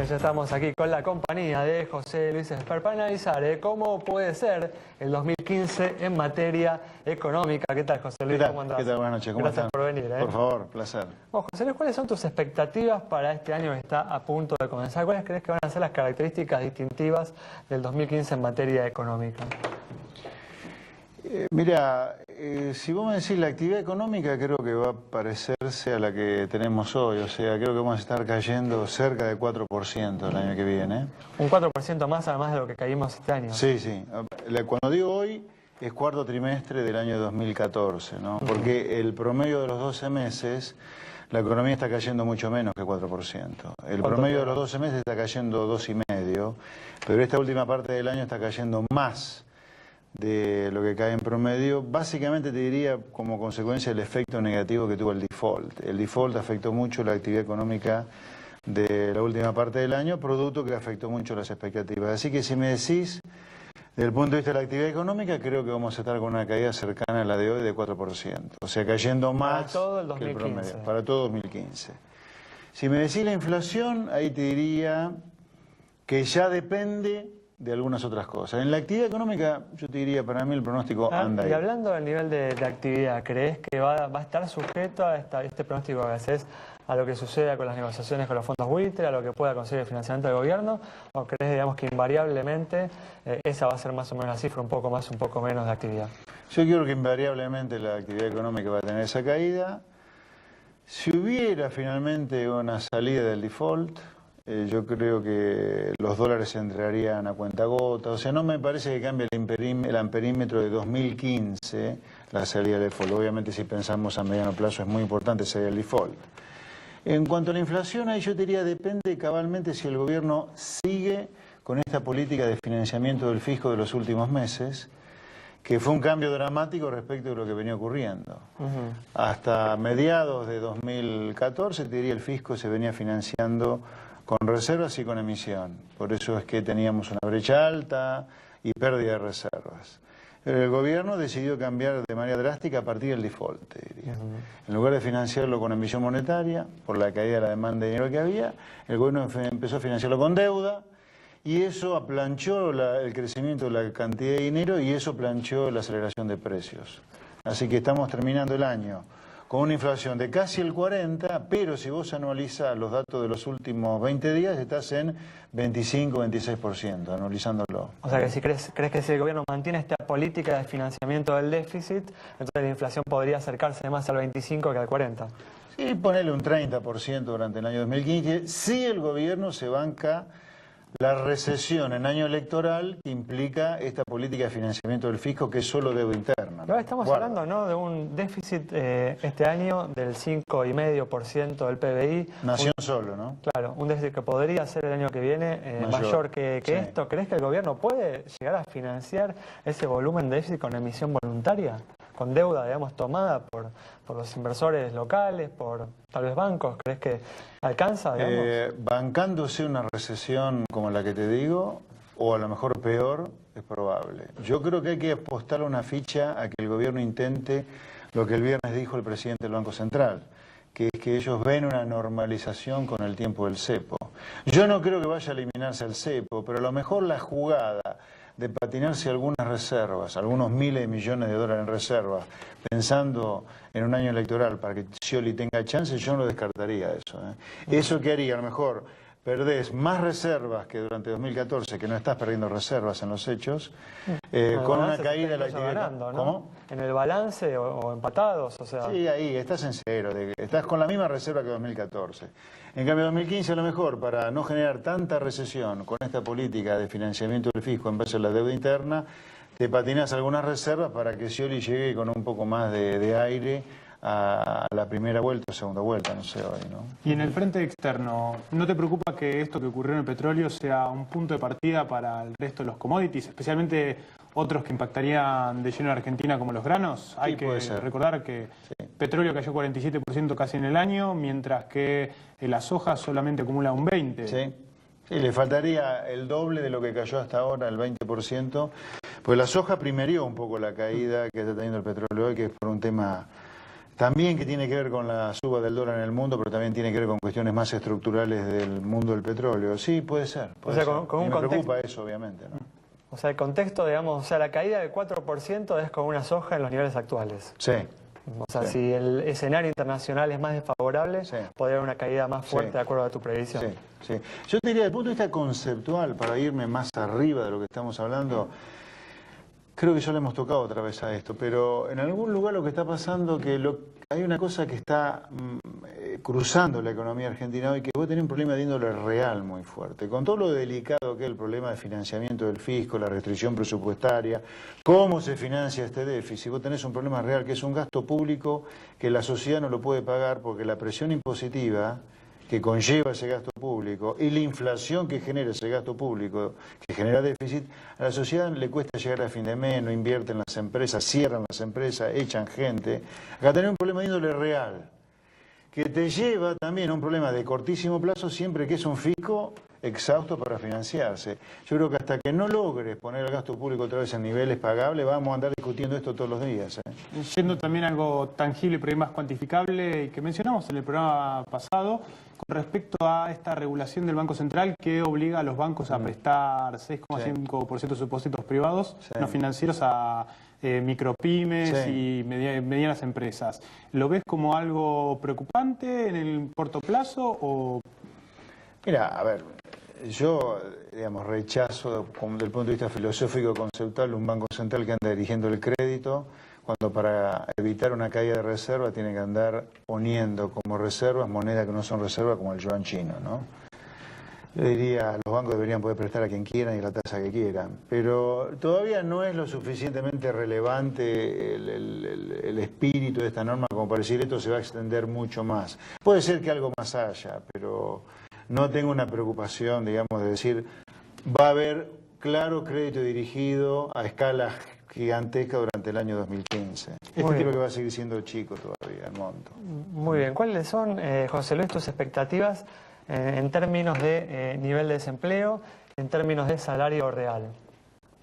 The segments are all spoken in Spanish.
Ya estamos aquí con la compañía de José Luis Espert para analizar cómo puede ser el 2015 en materia económica. ¿Qué tal, José Luis? ¿Cómo andás? ¿Qué tal? Buenas noches. ¿Cómo Gracias están? por venir. Por favor, placer. Bueno, José Luis, ¿cuáles son tus expectativas para este año que está a punto de comenzar? ¿Cuáles crees que van a ser las características distintivas del 2015 en materia económica? Mira, si vos me decís la actividad económica, creo que va a parecerse a la que tenemos hoy. O sea, creo que vamos a estar cayendo cerca de 4% el año que viene. Un 4% más además de lo que caímos este año. Sí, sí. Cuando digo hoy, es cuarto trimestre del año 2014, ¿no? Porque el promedio de los 12 meses, la economía está cayendo mucho menos que 4%. El promedio de los 12 meses está cayendo 2,5%, pero esta última parte del año está cayendo más de lo que cae en promedio, básicamente te diría como consecuencia del efecto negativo que tuvo el default. El default afectó mucho la actividad económica de la última parte del año, producto que afectó mucho las expectativas. Así que si me decís, desde el punto de vista de la actividad económica, creo que vamos a estar con una caída cercana a la de hoy de 4%. O sea, cayendo más para todo el que el 2015. promedio, para todo 2015. Si me decís la inflación, ahí te diría que ya depende de algunas otras cosas. En la actividad económica, yo te diría, para mí el pronóstico anda ahí. Y hablando del nivel de actividad, ¿crees que va a estar sujeto a este pronóstico que haces a lo que suceda con las negociaciones con los fondos buitre, a lo que pueda conseguir el financiamiento del gobierno? ¿O crees, digamos, que invariablemente esa va a ser más o menos la cifra, un poco más, un poco menos de actividad? Yo creo que invariablemente la actividad económica va a tener esa caída. Si hubiera finalmente una salida del default, yo creo que los dólares entrarían a cuentagotas. O sea, no me parece que cambie el amperímetro de 2015 la salida del default. Obviamente, si pensamos a mediano plazo, es muy importante salir del default. En cuanto a la inflación, ahí yo te diría, depende cabalmente si el gobierno sigue con esta política de financiamiento del fisco de los últimos meses, que fue un cambio dramático respecto de lo que venía ocurriendo. Hasta mediados de 2014, te diría, el fisco se venía financiando con reservas y con emisión. Por eso es que teníamos una brecha alta y pérdida de reservas. Pero el gobierno decidió cambiar de manera drástica a partir del default, te diría. En lugar de financiarlo con emisión monetaria, por la caída de la demanda de dinero que había, el gobierno empezó a financiarlo con deuda, y eso aplanchó el crecimiento de la cantidad de dinero y eso planchó la aceleración de precios. Así que estamos terminando el año con una inflación de casi el 40%, pero si vos anualizás los datos de los últimos 20 días, estás en 25-26%, anualizándolo. O sea, que si crees que si el gobierno mantiene esta política de financiamiento del déficit, entonces la inflación podría acercarse más al 25 que al 40%. Sí, ponele un 30% durante el año 2015, si el gobierno se banca la recesión en año electoral que implica esta política de financiamiento del fisco, que es solo deuda interna, ¿no? Ahora estamos hablando, ¿no?, de un déficit este año del 5,5% del PBI. Nación solo, ¿no? Claro, un déficit que podría ser el año que viene mayor que sí. esto. ¿Crees que el gobierno puede llegar a financiar ese volumen de déficit con emisión voluntaria? Con deuda, digamos, tomada por los inversores locales, por tal vez bancos. ¿Crees que alcanza, digamos? Bancándose una recesión como la que te digo, o a lo mejor peor, es probable. Yo creo que hay que apostar una ficha a que el gobierno intente lo que el viernes dijo el presidente del Banco Central, que es que ellos ven una normalización con el tiempo del cepo. Yo no creo que vaya a eliminarse el cepo, pero a lo mejor la jugada de patinarse algunas reservas, algunos miles de millones de dólares en reservas, pensando en un año electoral para que Scioli tenga chance, yo no lo descartaría eso. ¿Eso qué haría? A lo mejor perdés más reservas que durante 2014, que no estás perdiendo reservas en los hechos, con una caída de la actividad. Ganando, ¿no? ¿Cómo? En el balance o empatados, o sea. Sí, ahí, estás en cero, estás con la misma reserva que 2014. En cambio, 2015 a lo mejor, para no generar tanta recesión con esta política de financiamiento del fisco en base a la deuda interna, te patinas algunas reservas para que Scioli llegue con un poco más de aire a la primera vuelta o segunda vuelta, no sé hoy, ¿no? Y en el frente externo, ¿no te preocupa que esto que ocurrió en el petróleo sea un punto de partida para el resto de los commodities, especialmente otros que impactarían de lleno a Argentina como los granos? Hay que recordar que petróleo cayó 47% casi en el año, mientras que la soja solamente acumula un 20%. Sí, le faltaría el doble de lo que cayó hasta ahora, el 20%, pues la soja primerió un poco la caída que está teniendo el petróleo hoy, que es por un tema También que tiene que ver con la suba del dólar en el mundo, pero también tiene que ver con cuestiones más estructurales del mundo del petróleo. Sí, puede ser. Puede ser. Con un me contexto, preocupa eso, obviamente, ¿no? O sea, el contexto, digamos, o sea, la caída del 4% es como una soja en los niveles actuales. Sí. O sea, si el escenario internacional es más desfavorable, podría haber una caída más fuerte de acuerdo a tu previsión. Sí, sí. Yo te diría, desde el punto de vista conceptual, para irme más arriba de lo que estamos hablando, creo que ya le hemos tocado otra vez a esto, pero en algún lugar lo que está pasando hay una cosa que está cruzando la economía argentina hoy, que vos tenés un problema de índole real muy fuerte, con todo lo delicado que es el problema de financiamiento del fisco, la restricción presupuestaria, cómo se financia este déficit. Vos tenés un problema real que es un gasto público que la sociedad no lo puede pagar porque la presión impositiva que conlleva ese gasto público y la inflación que genera ese gasto público, que genera déficit, a la sociedad le cuesta llegar a fin de mes, no invierte en las empresas, cierran las empresas, echan gente. Acá tenés un problema de índole real, que te lleva también a un problema de cortísimo plazo siempre que es un fisco exhausto para financiarse. Yo creo que hasta que no logres poner el gasto público otra vez en niveles pagables, vamos a andar discutiendo esto todos los días. Yendo también a algo tangible, pero más cuantificable, y que mencionamos en el programa pasado, con respecto a esta regulación del Banco Central que obliga a los bancos a prestar 6,5% de sus depósitos privados no financieros a micropymes y medianas empresas. ¿Lo ves como algo preocupante en el corto plazo o...? Mira, a ver, yo, digamos, rechazo desde el punto de vista filosófico conceptual un Banco Central que anda dirigiendo el crédito, cuando para evitar una caída de reserva tiene que andar poniendo como reservas monedas que no son reservas, como el yuan chino, ¿no? Yo diría, los bancos deberían poder prestar a quien quieran y la tasa que quieran, pero todavía no es lo suficientemente relevante el espíritu de esta norma como para decir esto se va a extender mucho más. Puede ser que algo más haya, pero no tengo una preocupación, digamos, de decir va a haber claro crédito dirigido a escala gigantesca durante el año 2015. Creo que va a seguir siendo chico todavía el monto. Muy bien. ¿Cuáles son, José Luis, tus expectativas en términos de nivel de desempleo, en términos de salario real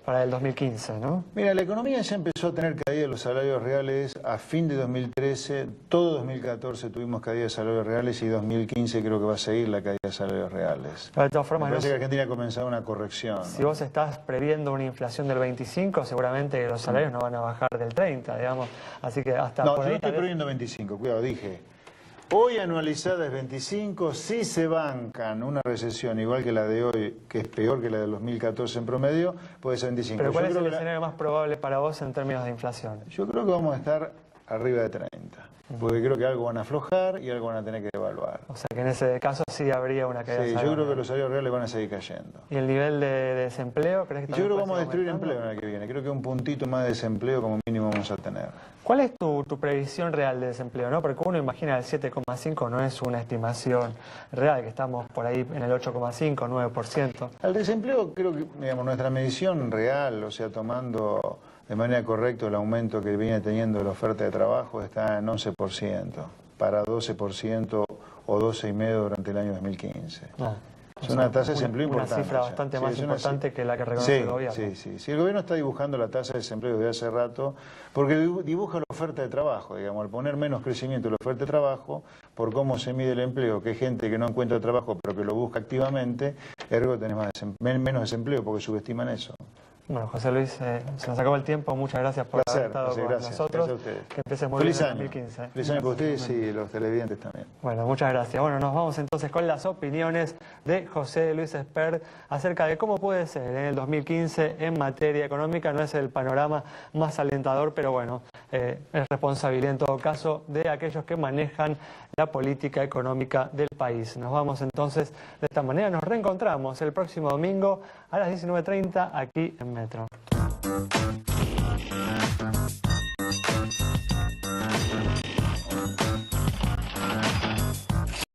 para el 2015, ¿no? Mira, la economía ya empezó a tener caída de los salarios reales a fin de 2013, todo 2014 tuvimos caída de salarios reales y 2015 creo que va a seguir la caída de salarios reales. Pero de todas formas, me parece que Argentina ha comenzado una corrección. Si vos estás previendo una inflación del 25, seguramente los salarios no van a bajar del 30, digamos. Así que hasta no, por yo ahí estoy previendo 25, cuidado, dije. Hoy anualizada es 25, si se bancan una recesión igual que la de hoy, que es peor que la de 2014 en promedio, puede ser 25. ¿Pero cuál es el escenario más probable para vos en términos de inflación? Yo creo que vamos a estar arriba de 30, porque creo que algo van a aflojar y algo van a tener que devaluar. O sea que en ese caso sí habría una caída. Sí, yo creo que los salarios reales van a seguir cayendo. ¿Y el nivel de desempleo? ¿Crees que yo creo que vamos a destruir empleo en el año que viene. Creo que un puntito más de desempleo como mínimo vamos a tener. ¿Cuál es tu previsión real de desempleo, no? Porque uno imagina el 7,5 no es una estimación real, que estamos por ahí en el 8,5, 9%. Al desempleo creo que, digamos, nuestra medición real, o sea, tomando de manera correcta el aumento que viene teniendo la oferta de trabajo, está en 11%, para 12% o 12,5% durante el año 2015. Es una tasa de desempleo importante. Una cifra bastante más importante que la que reconoce el gobierno. Sí. El gobierno está dibujando la tasa de desempleo desde hace rato, porque dibuja la oferta de trabajo, digamos, al poner menos crecimiento en la oferta de trabajo, por cómo se mide el empleo, que hay gente que no encuentra trabajo pero que lo busca activamente, ergo tenés menos desempleo porque subestiman eso. Bueno, José Luis, se nos acabó el tiempo. Muchas gracias por haber estado con nosotros. Gracias a ustedes. Que empieces muy bien en 2015. Feliz año para ustedes y los televidentes también. Bueno, muchas gracias. Bueno, nos vamos entonces con las opiniones de José Luis Espert acerca de cómo puede ser en el 2015 en materia económica. No es el panorama más alentador, pero bueno, es responsabilidad en todo caso de aquellos que manejan la política económica del país. Nos vamos entonces de esta manera. Nos reencontramos el próximo domingo a las 19:30 aquí en Metro.